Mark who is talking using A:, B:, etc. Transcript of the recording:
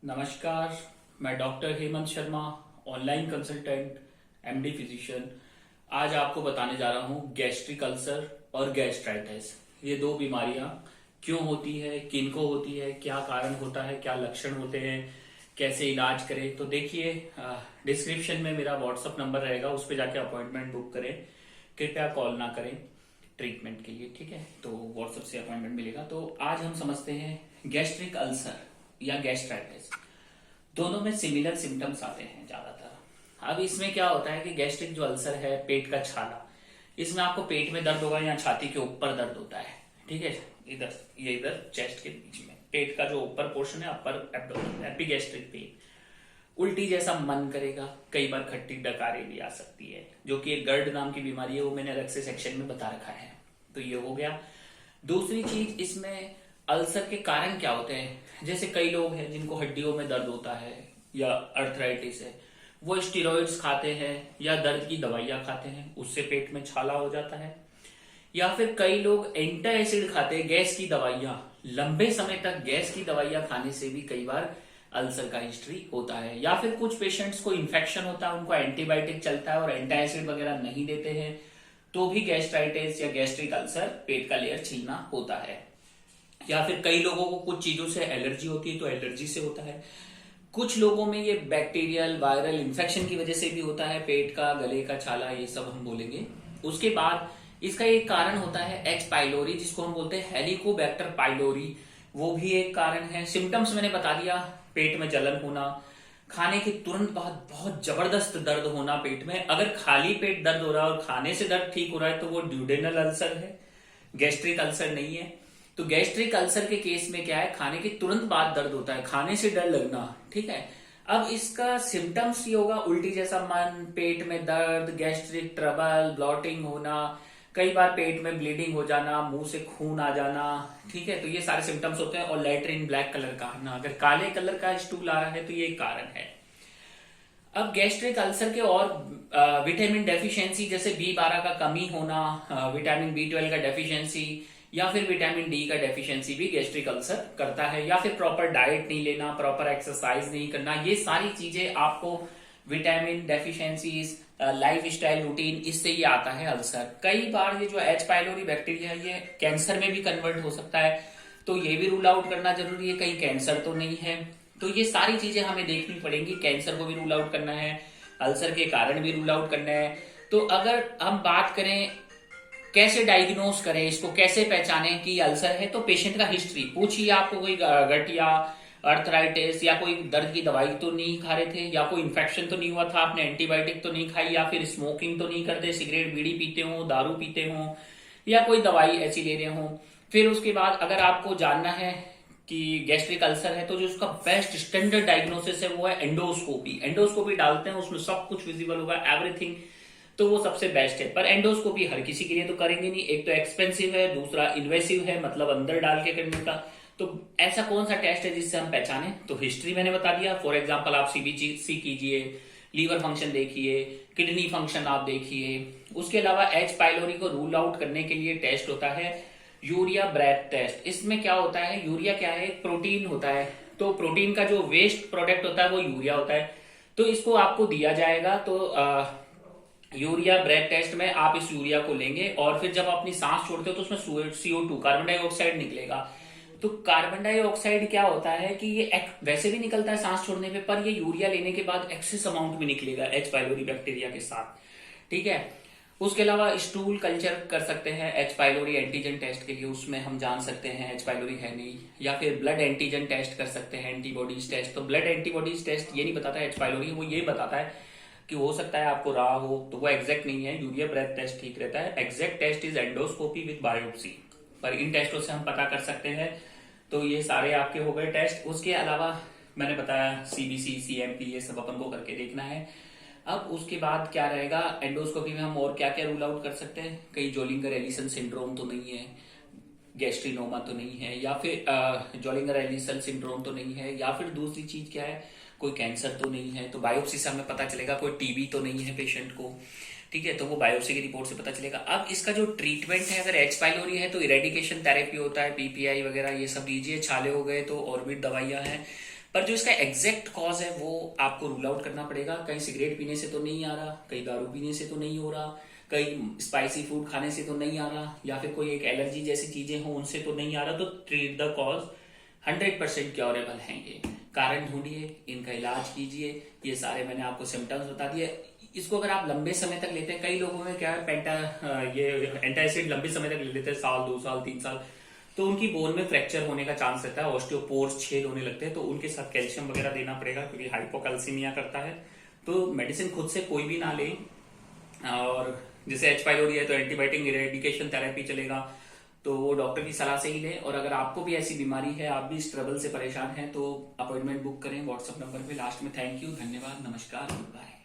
A: नमस्कार। मैं doctor Hemant Sharma, online consultant, MD physician. आज आपको बताने जा रहा हूँ गैस्ट्रिक अल्सर और गैस्ट्राइटिस, ये दो बीमारियां क्यों होती है, किनको होती है, क्या कारण होता है, क्या लक्षण होते हैं, कैसे इलाज करें। तो देखिए, डिस्क्रिप्शन में मेरा व्हाट्सअप नंबर रहेगा, उस पर जाके अपॉइंटमेंट बुक करें। कृपया कॉल ना करें ट्रीटमेंट के लिए, ठीक है। तो व्हाट्सएप से अपॉइंटमेंट मिलेगा। तो आज हम समझते हैं गैस्ट्रिक अल्सर या गैस्ट्राइटिस। दोनों में सिमिलर सिम्टम्स आते हैं ज्यादातर। अब इसमें क्या होता है कि गैस्ट्रिक जो अल्सर है, पेट का छाला, इसमें आपको पेट में दर्द होगा या छाती के ऊपर दर्द होता है, ठीक है। इधर ये इधर चेस्ट के बीच में पेट का जो ऊपर पोर्शन है, अपर एब्डोमेन, एपिगैस्ट्रिक पेन। उल्टी जैसा मन करेगा, कई बार खट्टी डकारें भी आ सकती है, जो कि एक गर्ड नाम की बीमारी है, वो मैंने अलग से सेक्शन में बता रखा है। तो ये हो गया। दूसरी चीज, इसमें अल्सर के कारण क्या होते हैं। जैसे कई लोग हैं जिनको हड्डियों में दर्द होता है या अर्थराइटिस है, वो स्टेरॉइड्स खाते हैं या दर्द की दवाइयां खाते हैं, उससे पेट में छाला हो जाता है। या फिर कई लोग एंटा एसिड खाते हैं, गैस की दवाइयां, लंबे समय तक गैस की दवाइयां खाने से भी कई बार अल्सर का हिस्ट्री होता है। या फिर कुछ पेशेंट्स को इन्फेक्शन होता है, उनको एंटीबायोटिक चलता है और एंटा एसिड वगैरह नहीं देते हैं, तो भी गैस्ट्राइटिस या गैस्ट्रिक अल्सर, पेट का लेयर छिलना होता है। या फिर कई लोगों को कुछ चीजों से एलर्जी होती है, तो एलर्जी से होता है। कुछ लोगों में ये बैक्टीरियल वायरल इंफेक्शन की वजह से भी होता है, पेट का, गले का छाला, ये सब हम बोलेंगे। उसके बाद इसका एक कारण होता है एच पाइलोरी, जिसको हम बोलते हैं हेलिकोबैक्टर पाइलोरी, वो भी एक कारण है। सिम्टम्स मैंने बता दिया, पेट में जलन होना, खाने के तुरंत बाद बहुत जबरदस्त दर्द होना पेट में। अगर खाली पेट दर्द हो रहा है और खाने से दर्द ठीक हो रहा है तो वो ड्यूडेनल अल्सर है, गैस्ट्रिक अल्सर नहीं है। तो गैस्ट्रिक अल्सर के केस में क्या है, खाने के तुरंत बाद दर्द होता है, खाने से डर लगना, ठीक है। अब इसका सिम्टम्स ये होगा, उल्टी जैसा मन, पेट में दर्द, गैस्ट्रिक ट्रबल, ब्लॉटिंग होना, कई बार पेट में ब्लीडिंग हो जाना, मुंह से खून आ जाना, ठीक है। तो ये सारे सिम्टम्स होते हैं। और लैट्रिन ब्लैक कलर का आना, अगर काले कलर का स्टूल आ रहा है तो ये कारण है। अब गैस्ट्रिक अल्सर के और विटामिन डेफिशिएंसी, जैसे B12 का कमी होना, विटामिन B12 का डेफिशिएंसी, या फिर विटामिन डी का डेफिशिएंसी भी गैस्ट्रिक अल्सर करता है। या फिर प्रॉपर डाइट नहीं लेना, प्रॉपर एक्सरसाइज नहीं करना, ये सारी चीजें आपको vitamin deficiencies, life style routine, इससे ही आता है अल्सर। कई बार ये जो एच पाइलोरी बैक्टीरिया है, ये कैंसर में भी कन्वर्ट हो सकता है, तो ये भी रूल आउट करना जरूरी है, कहीं कैंसर तो नहीं है। तो ये सारी चीजें हमें देखनी पड़ेंगी, कैंसर को भी रूल आउट करना है, अल्सर के कारण भी रूल आउट करना है। तो अगर हम बात करें कैसे डायग्नोज करें, इसको कैसे पहचाने कि अल्सर है, तो पेशेंट का हिस्ट्री पूछिए। आपको कोई गट या अर्थराइटिस या कोई दर्द की दवाई तो नहीं खा रहे थे, या कोई इन्फेक्शन तो नहीं हुआ था, आपने एंटीबायोटिक तो नहीं खाई, या फिर स्मोकिंग तो नहीं करते, सिगरेट बीड़ी पीते हो, दारू पीते हो, या कोई दवाई ऐसी ले रहे हो। फिर उसके बाद अगर आपको जानना है कि गैस्ट्रिक अल्सर है, तो जो उसका बेस्ट स्टैंडर्ड डायग्नोसिस है वो है एंडोस्कोपी। एंडोस्कोपी डालते हैं, उसमें सब कुछ विजिबल होगा, एवरीथिंग, तो वो सबसे बेस्ट है। पर एंडोस्कोपी हर किसी के लिए तो करेंगे नहीं, एक तो एक्सपेंसिव है, दूसरा इन्वेसिव है, मतलब अंदर डाल के करने का। तो ऐसा कौन सा टेस्ट है जिससे हम पहचाने, तो हिस्ट्री मैंने बता दिया। फॉर एग्जांपल आप सीबीसी कीजिए, लीवर फंक्शन देखिए, किडनी फंक्शन आप देखिए। उसके अलावा एच पाइलोरी को रूल आउट करने के लिए टेस्ट होता है यूरिया ब्रेथ टेस्ट। इसमें क्या होता है, यूरिया क्या है, एक प्रोटीन होता है, तो प्रोटीन का जो वेस्ट प्रोडक्ट होता है वो यूरिया होता है। तो इसको आपको दिया जाएगा। तो यूरिया ब्रेथ टेस्ट में आप इस यूरिया को लेंगे और फिर जब अपनी सांस छोड़ते हो तो उसमें CO2, कार्बन डाइऑक्साइड निकलेगा। तो कार्बन डाइऑक्साइड क्या होता है कि ये वैसे भी निकलता है सांस छोड़ने पे, पर ये यूरिया लेने के बाद एक्सेस अमाउंट में निकलेगा एच पाइलोरी बैक्टीरिया के साथ, ठीक है। उसके अलावा स्टूल कल्चर कर सकते हैं एच पाइलोरी एंटीजन टेस्ट के लिए, उसमें हम जान सकते हैं एच पाइलोरी है नहीं। या फिर ब्लड एंटीजन टेस्ट कर सकते हैं, एंटीबॉडीज टेस्ट। तो ब्लड एंटीबॉडीज टेस्ट ये नहीं बताता एच पाइलोरी, वो ये बताता है कि हो सकता है आपको रहा हो, तो वो एग्जैक्ट नहीं है। यूरिया ब्रेथ टेस्ट ठीक रहता है। Exact test is endoscopy with biopsy, पर इन टेस्टों से हम पता कर सकते हैं। तो ये सारे आपके हो गए टेस्ट। उसके अलावा मैंने बताया सीबीसी, सीएमपी, ये सब अपन को करके देखना है। अब उसके बाद क्या रहेगा, एंडोस्कोपी में हम और क्या क्या रूल आउट कर सकते हैं, कहीं जोलिंगर एलिसन सिंड्रोम तो नहीं है, गैस्ट्रिनोमा तो नहीं है, या फिर जोलिंगर एलिसन सिंड्रोम तो नहीं है, या फिर दूसरी चीज क्या है, कोई कैंसर तो नहीं है। तो बायोप्सी से हमें पता चलेगा कोई टीबी तो नहीं है पेशेंट को, ठीक है। तो वो बायोप्सी की रिपोर्ट से पता चलेगा। अब इसका जो ट्रीटमेंट है, अगर एच पाइलोरी है तो इरेडिकेशन थेरेपी होता है, पीपीआई वगैरह ये सब दीजिए। छाले हो गए तो और भी दवाइयां हैं। पर जो इसका एग्जैक्ट कॉज है वो आपको रूल आउट करना पड़ेगा। कहीं सिगरेट पीने से तो नहीं आ रहा, कहीं दारू पीने से तो नहीं हो रहा, कहीं स्पाइसी फूड खाने से तो नहीं आ रहा, या फिर कोई एक एलर्जी जैसी चीजें हो उनसे तो नहीं आ रहा। तो ट्रीट द कॉज, 100% क्योरेबल हैं ये। कारण ढूंढिए, इनका इलाज कीजिए। ये सारे मैंने आपको सिम्टम्स बता दिए। इसको अगर आप लंबे समय तक लेते हैं, कई लोगों में क्या है, ये एंटासिड लंबे समय तक ले लेते हैं, साल 2 साल 3 साल, तो उनकी बोन में फ्रैक्चर होने का चांस रहता है, ऑस्टियोपोर्स छेद होने लगते हैं। तो उनके साथ कैल्शियम वगैरह देना पड़ेगा, क्योंकि हाइपोकैल्सीमिया करता है। तो मेडिसिन खुद से कोई भी ना ले। और जैसे एच पाइलोरी है तो एंटीबायोटिक इरेडिकेशन थेरेपी चलेगा, तो वो डॉक्टर की सलाह से ही लें। और अगर आपको भी ऐसी बीमारी है, आप भी इस ट्रबल से परेशान हैं, तो अपॉइंटमेंट बुक करें व्हाट्सएप नंबर पे। लास्ट में थैंक यू, धन्यवाद, नमस्कार, गुड बाय।